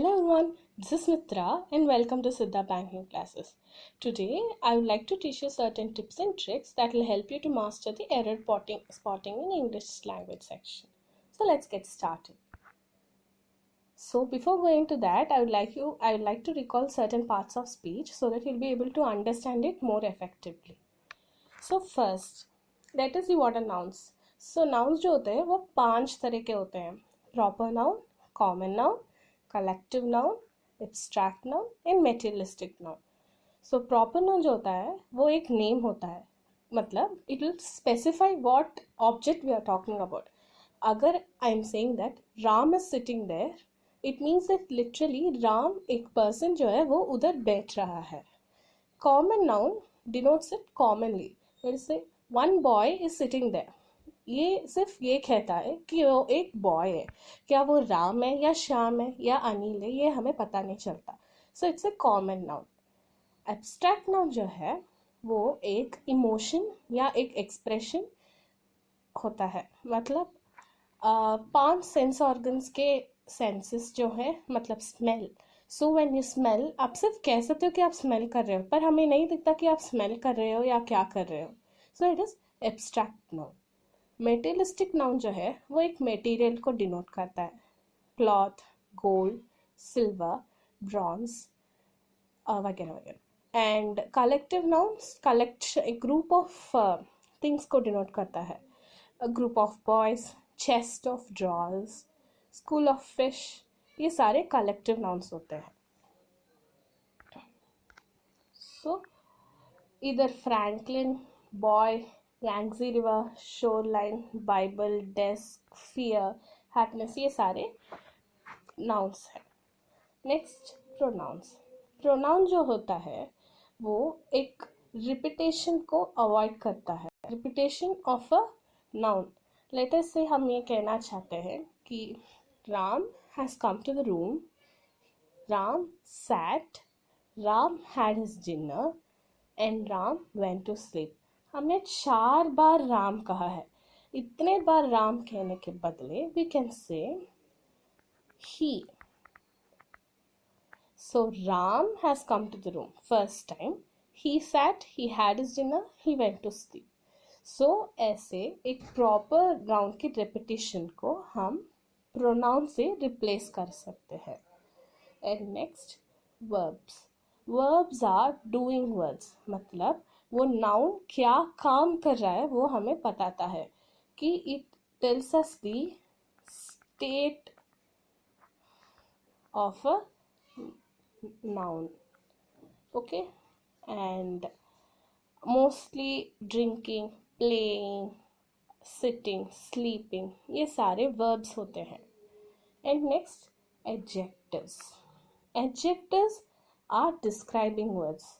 Hello everyone, this is Mitra and welcome to Siddha Banking Classes. Today I would like to teach you certain tips and tricks that will help you to master the error spotting in English language section. So let's get started. So before going to that, I would like to recall certain parts of speech so that you'll be able to understand it more effectively. So first, let us see what are nouns. So nouns जो होते हैं वो 5 तरह के होते हैं. Proper noun, common noun, collective noun, abstract noun and materialistic noun. So proper noun जो होता है वो एक नेम होता है, मतलब it will specify what object we are talking about. अगर I am saying that Ram is sitting there, it means that literally Ram एक person जो है वो उधर बैठ रहा है. Common noun denotes it commonly. Let us say one boy is sitting there. ये सिर्फ ये कहता है कि वो एक बॉय है. क्या वो राम है या श्याम है या अनिल है ये हमें पता नहीं चलता. So it's a common noun. Abstract noun जो है वो एक इमोशन या एक एक्सप्रेशन होता है. मतलब 5 सेंस ऑर्गन्स के सेंसेस जो है, मतलब smell. So when you smell, आप सिर्फ कह सकते हो कि आप स्मेल कर रहे हो, पर हमें नहीं दिखता कि आप स्मेल कर रहे हो या क्या कर रहे हो. So it is abstract noun. Materialistic noun जो है वो एक मटेरियल को डिनोट करता है. क्लॉथ, गोल्ड, सिल्वर, ब्रॉन्ज वगैरह वगैरह. एंड कलेक्टिव नाउन्स एक ग्रुप ऑफ थिंग्स को डिनोट करता है. A group of boys, chest of drawers, school of fish, ये सारे कलेक्टिव नाउन्स होते हैं. सो इधर Franklin, boy, Yangtze River, shoreline, Bible, desk, fear, happiness, ये सारे nouns हैं. Next pronounce. प्रोनाउन जो होता है वो एक रिपीटेशन को अवॉइड करता है. Repetition of a noun. Let us say हम ये कहना चाहते हैं कि Ram has come to the room, Ram sat, Ram had his dinner and Ram went to sleep. हमने 4 बार राम कहा है. इतने बार राम कहने के बदले वी कैन से ही. So Ram has come to the room first time, he sat, he had his dinner, he went to sleep. So ऐसे एक प्रॉपर नाउन की रेपिटेशन को हम प्रोनाउन से रिप्लेस कर सकते हैं. And next, verbs. Verbs are doing words. मतलब वो नाउन क्या काम कर रहा है वो हमें बताता है कि it tells us the state of a noun. Okay. And mostly drinking, playing, sitting, sleeping, ये सारे वर्ब्स होते हैं. And next, adjectives. Adjectives are describing words.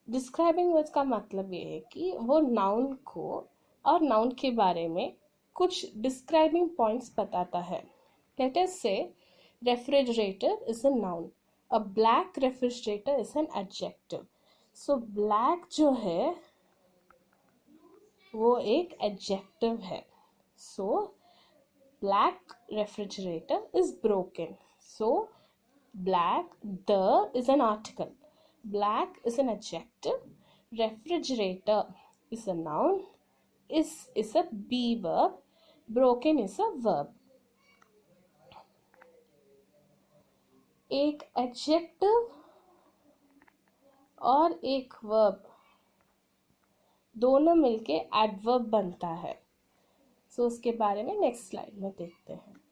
Describing words का मतलब ये है कि वो नाउन को और नाउन के बारे में कुछ डिस्क्राइबिंग पॉइंट्स बताता है. लेट अस से refrigerator is a noun, a black refrigerator is an adjective. So black जो है वो एक एडजेक्टिव है. So black refrigerator is broken. So black, the is an article. Black is an adjective. Refrigerator is a noun. Is a be verb. Broken is a verb. एक adjective और एक verb दोनों मिलके adverb बनता है. सो उसके बारे में नेक्स्ट स्लाइड में देखते हैं.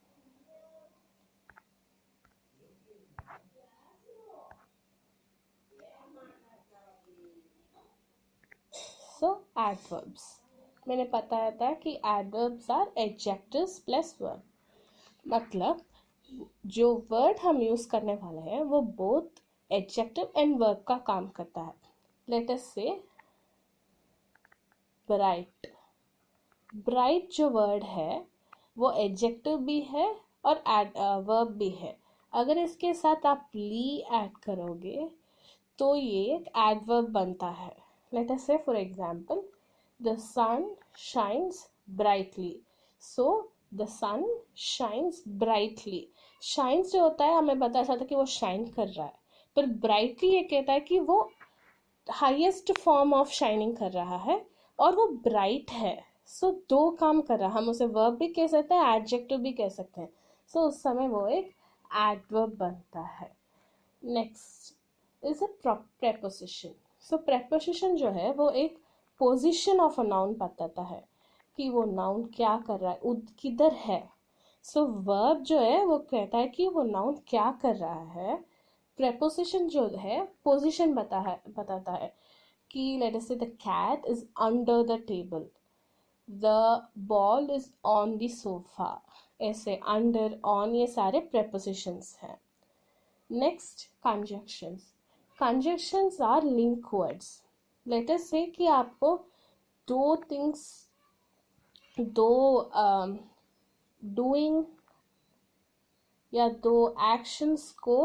So adverbs. मैंने बताया था कि adverbs are adjectives plus verb. मतलब जो वर्ड हम यूज करने वाले हैं वो बोथ एडजेक्टिव एंड वर्ब का काम करता है. लेट अस से ब्राइट. ब्राइट जो वर्ड है वो एडजेक्टिव भी है और वर्ब भी है. अगर इसके साथ आप ली ऐड करोगे तो ये एक एडवर्ब बनता है. Let us say, for example, the sun shines brightly. So the sun shines brightly. Shines जो होता है हमें पता चलता है कि वो शाइन कर रहा है, पर ब्राइटली ये कहता है कि वो हाईएस्ट फॉर्म ऑफ शाइनिंग कर रहा है और वो ब्राइट है। सो दो काम कर रहा है, हम उसे वर्ब भी कह सकते हैं, एडजेक्टिव भी कह सकते हैं। सो उस समय वो एक एडवर्ब बनता है। Next is a preposition. So preposition जो है वो एक पोजीशन ऑफ अ नाउन बताता है कि वो नाउन क्या कर रहा है, किधर है। सो वर्ब जो है वो कहता है कि वो नाउन क्या कर रहा है। प्रेपोजिशन जो है पोजीशन बताता है कि let us say the cat is under the table, the ball is on the sofa. ऐसे अंडर, ऑन, ये सारे प्रेपोजिशंस हैं। Next conjunctions. Conjunctions are link words. Let us say कि आपको दो थिंग्स, दो डूइंग या दो एक्शंस को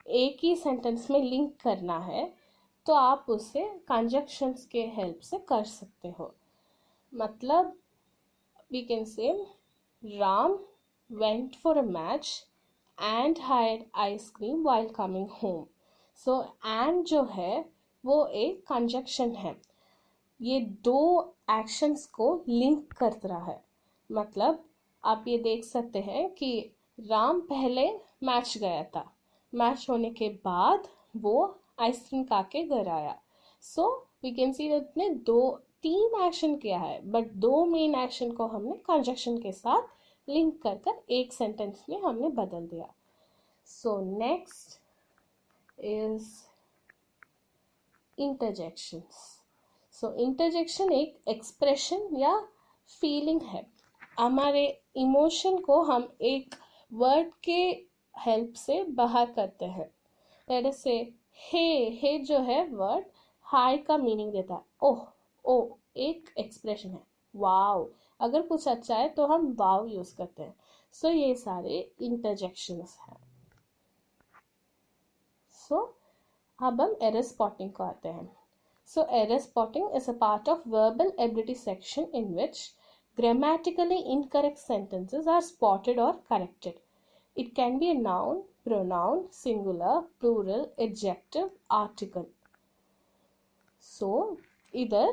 एक ही सेंटेंस में लिंक करना है, तो आप उसे कंजक्शंस के हेल्प से कर सकते हो। मतलब we can say Ram went for a match and had ice cream while coming home. So and जो है वो एक कंजक्शन है, ये दो एक्शंस को लिंक कर रहा है। मतलब आप ये देख सकते हैं कि राम पहले मैच गया था, मैच होने के बाद वो आइसक्रीम खा के घर आया। सो वी कैन सी ने दो तीन एक्शन किया है, बट दो मेन एक्शन को हमने कंजक्शन के साथ लिंक कर कर एक सेंटेंस में हमने बदल दिया। So next is interjections. So interjection एक एक्सप्रेशन या फीलिंग है। हमारे इमोशन को हम एक वर्ड के हेल्प से बाहर करते हैं। लेट अस से हे जो है वर्ड हाई का मीनिंग देता है। ओह ओ एक एक्सप्रेशन है। वाव, अगर कुछ अच्छा है तो हम वाव यूज करते हैं। सो ये सारे इंटरजेक्शंस हैं। सो अब हम एरर स्पॉटिंग को आते हैं। So error spotting is a part of verbal ability section in which grammatically incorrect sentences are spotted or corrected. It can be a noun, pronoun, singular, plural, adjective, article. So इधर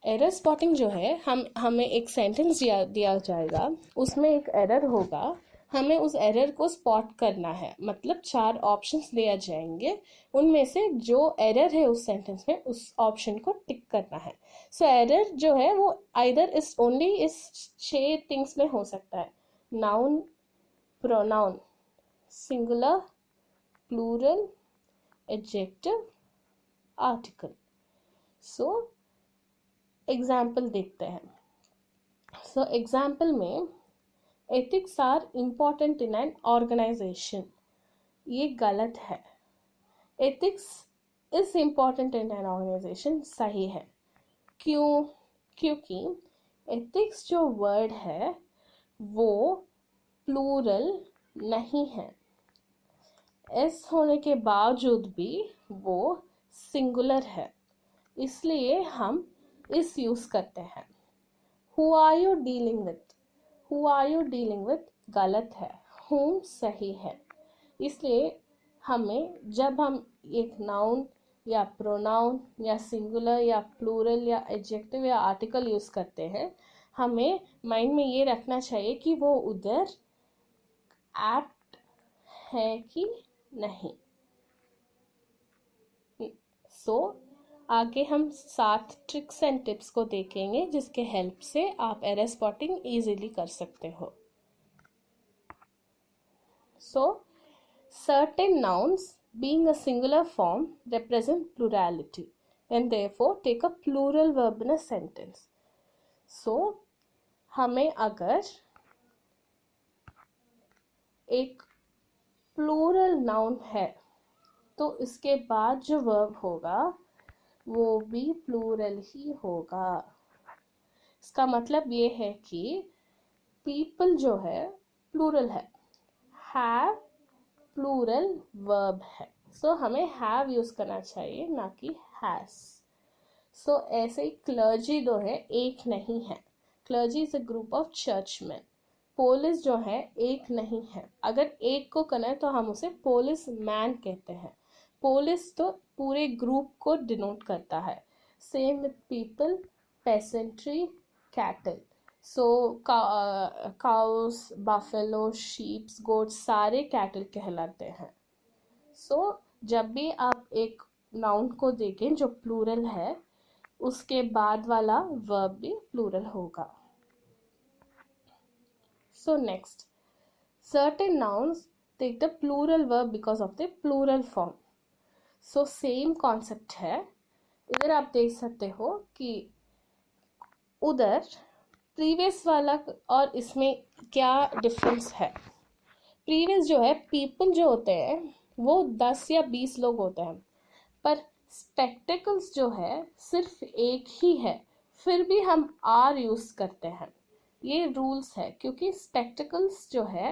error spotting जो है, हमें एक sentence दिया जाएगा, उसमें एक error होगा, हमें उस एरर को स्पॉट करना है। मतलब चार ऑप्शंस दिया जाएंगे, उनमें से जो एरर है उस सेंटेंस में उस ऑप्शन को टिक करना है। सो एरर जो है वो आइदर इस ओनली इस 6 थिंग्स में हो सकता है: noun, pronoun, singular, plural, adjective, article. So example देखते हैं। सो एग्जाम्पल में ethics are important in an organisation, ये गलत है। Ethics is important in an organisation सही है। क्यों? क्योंकि एथिक्स जो वर्ड है वो प्लूरल नहीं है, एस होने के बावजूद भी वो सिंगुलर है, इसलिए हम इस यूज करते हैं। Who are you dealing with, who are you dealing with गलत है, whom सही है। इसलिए हमें जब हम एक नाउन या प्रोनाउन या सिंगुलर या प्लूरल या एडजेक्टिव या आर्टिकल यूज करते हैं, हमें माइंड में ये रखना चाहिए कि वो उधर एप्ट है कि नहीं। सो आगे हम 7 ट्रिक्स एंड टिप्स को देखेंगे जिसके हेल्प से आप एरर स्पॉटिंग इजीली कर सकते हो। सो certain nouns being a singular form represent plurality and therefore take a plural verb in a sentence. So हमें अगर एक प्लूरल नाउन है तो इसके बाद जो वर्ब होगा वो भी प्लूरल ही होगा। इसका मतलब ये है कि पीपल जो है प्लूरल है, हैव प्लूरल वर्ब है। सो हमें हैव यूज करना चाहिए, ना कि हैज। सो ऐसे ही क्लर्जी दो है, एक नहीं है। Clergy is a group of churchman. Police जो है एक नहीं है. अगर एक को करना है तो हम उसे पोलिस मैन कहते हैं. पोलिस तो पूरे ग्रुप को डिनोट करता है. Same with people, peasantry, cattle. So cows, buffalo, sheeps, goats सारे कैटल कहलाते हैं. सो जब भी आप एक नाउन को देखें जो प्लूरल है, उसके बाद वाला वर्ब भी प्लूरल होगा. So next, certain nouns take the plural verb because of the plural form. So same concept है. इधर आप देख सकते हो कि उधर प्रीवियस वाला और इसमें क्या डिफरेंस है. प्रीवियस जो है, पीपल जो होते हैं वो 10 या 20 लोग होते हैं, पर स्पेक्टिकल्स जो है सिर्फ एक ही है, फिर भी हम आर यूज करते हैं. ये रूल्स है क्योंकि स्पेक्टिकल्स जो है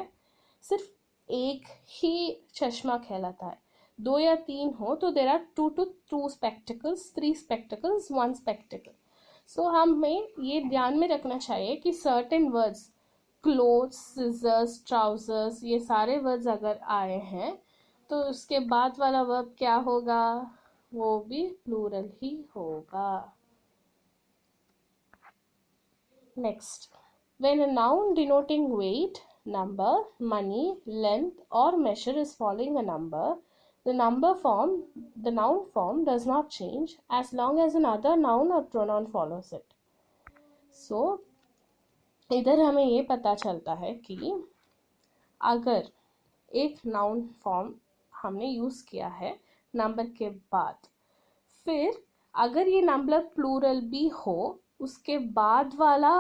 सिर्फ एक ही चश्मा कहलाता है. 2 या 3 हो तो there are 2 to 2 spectacles, 3 spectacles, 1 spectacle. So हमें ये ध्यान में रखना चाहिए कि certain words, clothes, scissors, trousers, ये सारे वर्ड्स अगर आए हैं तो उसके बाद वाला वर्ब क्या होगा, वो भी प्लूरल ही होगा. Next, when a noun denoting weight, number, money, length or measure is following a number, the noun form does not change as long as another noun or pronoun follows it. So इधर हमें ये पता चलता है कि अगर एक noun form हमने यूज किया है नंबर के बाद, फिर अगर ये नंबर प्लूरल भी हो, उसके बाद वाला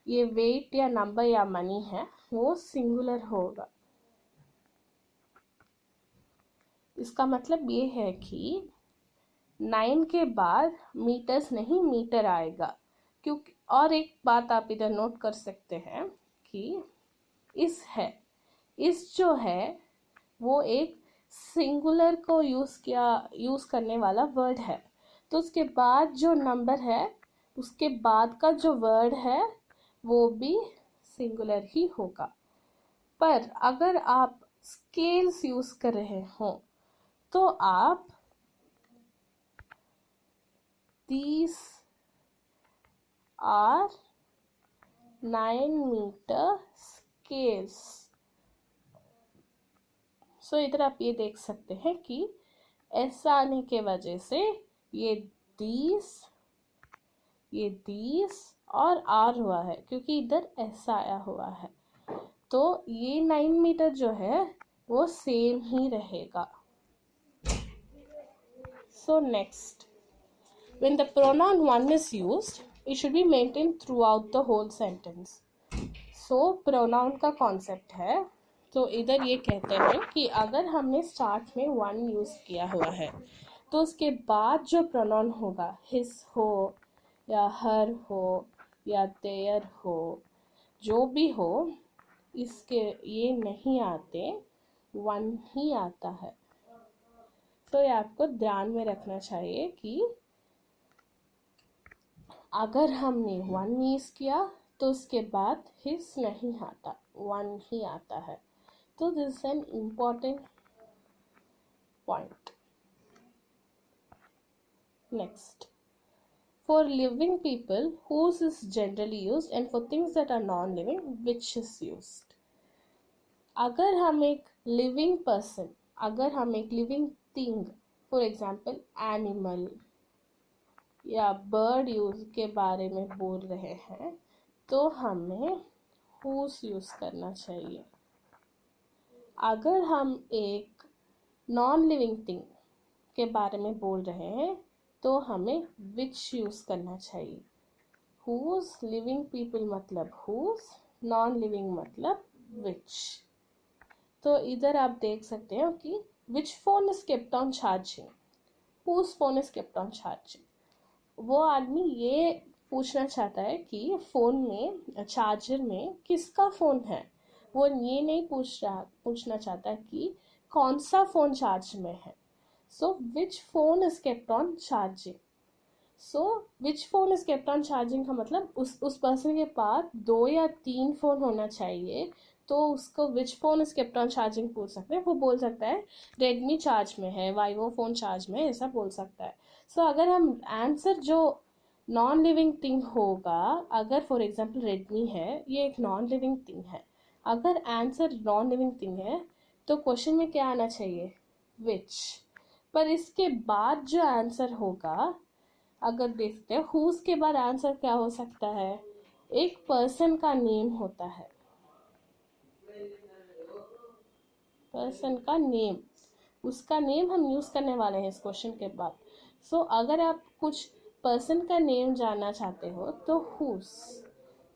ये वेट या नंबर या मनी है वो सिंगुलर होगा. इसका मतलब ये है कि 9 के बाद मीटर्स नहीं मीटर आएगा. क्योंकि और एक बात आप इधर नोट कर सकते हैं कि इस जो है वो एक सिंगुलर को यूज करने वाला वर्ड है. तो उसके बाद जो नंबर है उसके बाद का जो वर्ड है वो भी सिंगुलर ही होगा. पर अगर आप स्केल्स यूज कर रहे हो तो आप these are 9 meter scales. सो इधर आप ये देख सकते हैं कि ऐसा आने के वजह से ये these और आर हुआ है क्योंकि इधर ऐसा आया हुआ है. तो ये 9 मीटर जो है वो सेम ही रहेगा. So next, when the pronoun one is used, it should be maintained throughout the whole sentence. So pronoun का concept है. तो इधर ये कहते हैं कि अगर हमने स्टार्ट में one यूज किया हुआ है तो उसके बाद जो pronoun होगा, his हो या her हो या their हो, जो भी हो, इसके ये नहीं आते, one ही आता है. तो ये आपको ध्यान में रखना चाहिए कि अगर हमने one यूज किया तो उसके बाद his नहीं आता, one ही आता है. तो this is an important point. Next, for living people, whose is generally used, and for things that are non-living, which is used. अगर हम एक living person, अगर हम एक living thing, for example animal या bird यूज के बारे में बोल रहे हैं तो हमें whose यूज करना चाहिए. अगर हम एक नॉन लिविंग थिंग के बारे में बोल रहे हैं तो हमें which यूज करना चाहिए. whose, लिविंग पीपल मतलब whose, नॉन लिविंग मतलब which. तो इधर आप देख सकते हो कि which phone is kept on charging, whose phone is kept on charging. वो आदमी ये पूछना चाहता है कि फोन में, चार्जर में किसका फोन है. वो ये नहीं पूछना चाहता कि कौन सा फोन चार्ज में है. So which phone is kept on charging. So which phone is kept on charging का मतलब उस पर्सन के पास 2 या 3 फोन होना चाहिए, तो उसको विच phone is kept on charging पूछ सकते हैं। वो बोल सकता है रेडमी चार्ज में है, वाईवो फोन चार्ज में है, ऐसा बोल सकता है। सो अगर हम आंसर जो नॉन लिविंग थिंग होगा, अगर फॉर एग्जांपल रेडमी है, ये एक नॉन लिविंग थिंग है, अगर आंसर नॉन लिविंग थिंग है तो क्वेश्चन में क्या आना चाहिए, विच। पर इसके बाद जो आंसर होगा, अगर देखते हैं हुज के बाद आंसर क्या हो सकता है, एक पर्सन का नेम होता है, पर्सन का नेम, उसका नेम हम यूज करने वाले हैं इस क्वेश्चन के बाद। सो अगर आप कुछ पर्सन का नेम जानना चाहते हो तो हुज,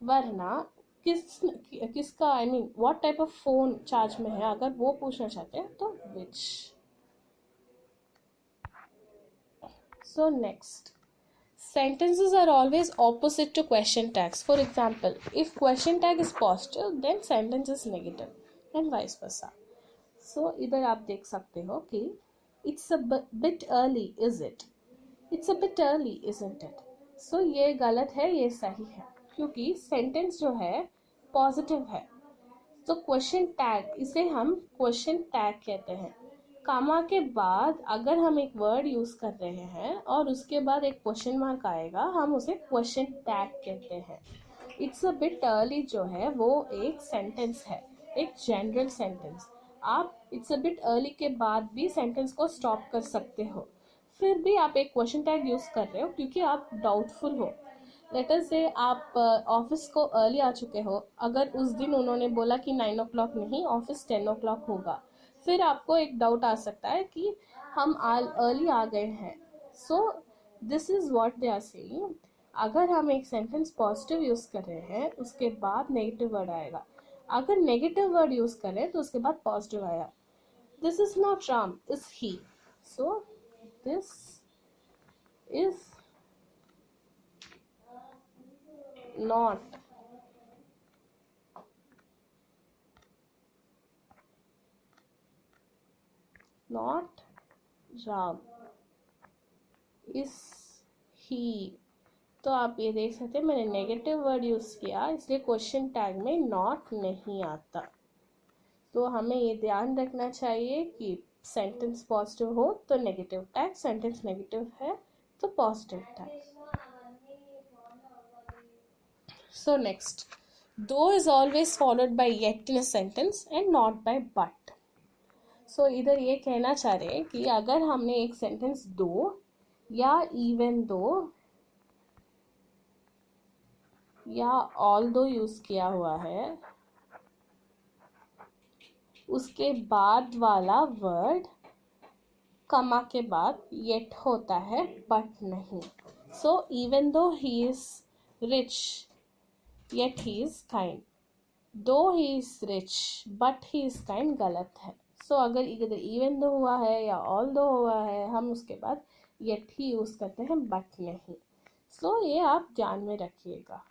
वरना किसका I mean what type of phone charge में है, अगर वो पूछना चाहते हैं तो which. So next, sentences are always opposite to question tags. For example, if question tag is positive, then sentence is negative, and vice versa. So इधर आप देख सकते हो कि it's a bit early, is it? It's a bit early, isn't it? So ये गलत है, ये सही है, क्योंकि sentence जो है positive है। तो क्वेश्चन टैग, इसे हम क्वेश्चन टैग कहते हैं। कामा के बाद अगर हम एक वर्ड यूज कर रहे हैं और उसके बाद एक क्वेश्चन मार्क आएगा, हम उसे क्वेश्चन टैग कहते हैं। इट्स अ बिट अर्ली जो है वो एक सेंटेंस है, एक जनरल सेंटेंस। आप इट्स अ बिट अर्ली के बाद भी सेंटेंस को स्टॉप कर सकते हो, फिर भी आप एक क्वेश्चन टैग यूज कर रहे हो क्योंकि आप डाउटफुल हो। लेटर से आप ऑफिस को अर्ली आ चुके हो, अगर उस दिन उन्होंने बोला कि 9 o'clock नहीं, ऑफिस 10 o'clock होगा, फिर आपको एक डाउट आ सकता है कि हम अर्ली आ गए हैं। So this is what they are saying. अगर हम एक सेंटेंस पॉजिटिव यूज कर रहे हैं, उसके बाद नेगेटिव वर्ड आएगा। अगर नेगेटिव वर्ड यूज करें तो उसके बाद पॉजिटिव आया। This is not Ram, is he. So this is not Ram, is he। तो आप ये देख सकते हैं मैंने नेगेटिव वर्ड यूज किया, इसलिए क्वेश्चन टैग में नॉट नहीं आता। तो हमें ये ध्यान रखना चाहिए कि सेंटेंस पॉजिटिव हो तो नेगेटिव टैग, सेंटेंस नेगेटिव है तो positive tag. So next, though is always followed by yet in a sentence and not by but. So इधर ये कहना चाह रहे हैं कि अगर हमने एक सेंटेंस दो या इवन दो या ऑल दो यूज किया हुआ है, उसके बाद वाला वर्ड कमा के बाद येट होता है बट नहीं। So even though he is rich yet he is kind, though he is rich but he is kind गलत है। सो अगर इधर इवन दो हुआ है या ऑल दो हुआ है, हम उसके बाद येट ही यूज करते हैं बट नहीं। सो ये आप ध्यान में रखिएगा।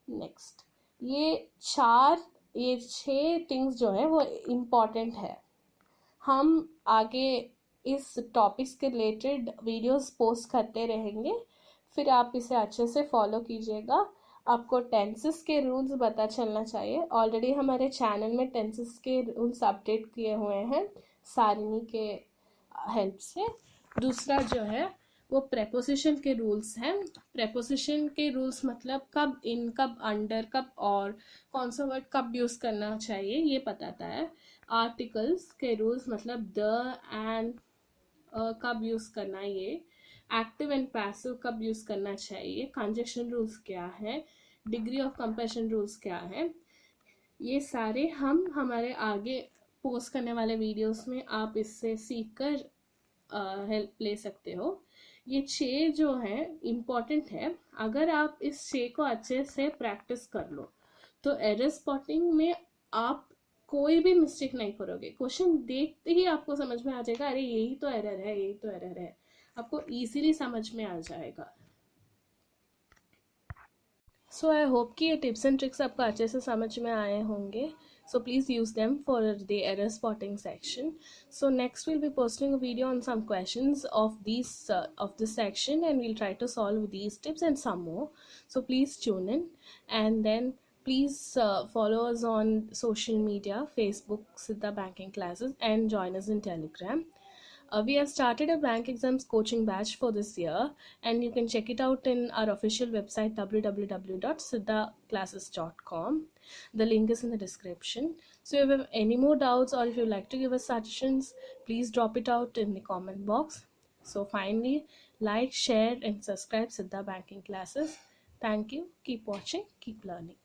नेक्स्ट, ये 6 थिंग्स जो है वो इम्पॉर्टेंट है। हम आगे इस टॉपिक्स के रिलेटेड वीडियोस पोस्ट करते रहेंगे, फिर आप इसे अच्छे से फॉलो कीजिएगा। आपको टेंसेस के रूल्स पता चलना चाहिए। ऑलरेडी हमारे चैनल में टेंसेस के रूल्स अपडेट किए हुए हैं सारिणी के हेल्प से। दूसरा जो है वो प्रेपोजिशन के रूल्स हैं। प्रेपोजिशन के रूल्स मतलब कब इन, कब अंडर, कब और, कौन सा वर्ड कब यूज करना चाहिए ये बताता है। आर्टिकल्स के रूल्स मतलब द एंड कब यूज करना है ये। एक्टिव एंड पैसिव कब यूज करना चाहिए। कंजक्शन रूल्स क्या है, डिग्री ऑफ कंपैरिजन रूल्स क्या है, ये सारे हम हमारे आगे पोस्ट करने वाले वीडियोस में आप इससे सीखकर हेल्प ले सकते हो। ये 6 जो है इम्पॉर्टेंट है। अगर आप इस 6 को अच्छे से प्रैक्टिस कर लो तो एरर स्पॉटिंग में आप कोई भी मिस्टेक नहीं करोगे। क्वेश्चन देखते ही आपको समझ में आ जाएगा, अरे यही तो एरर है, यही तो एरर है, आपको इजीली समझ में आ जाएगा। सो आई होप कि ये टिप्स एंड ट्रिक्स आपको अच्छे से समझ में आए होंगे. So please use them for the error spotting section. So next we'll be posting a video on some questions of this section, and we'll try to solve these tips and some more. So please tune in, and then please follow us on social media, Facebook Siddha Banking Classes, and join us in Telegram. We have started a bank exams coaching batch for this year, and you can check it out in our official website www.siddhaclasses.com. The link is in the description. So if you have any more doubts, or if you like to give us suggestions, please drop it out in the comment box. So finally, like, share and subscribe Siddha Banking Classes. Thank you. Keep watching, keep learning.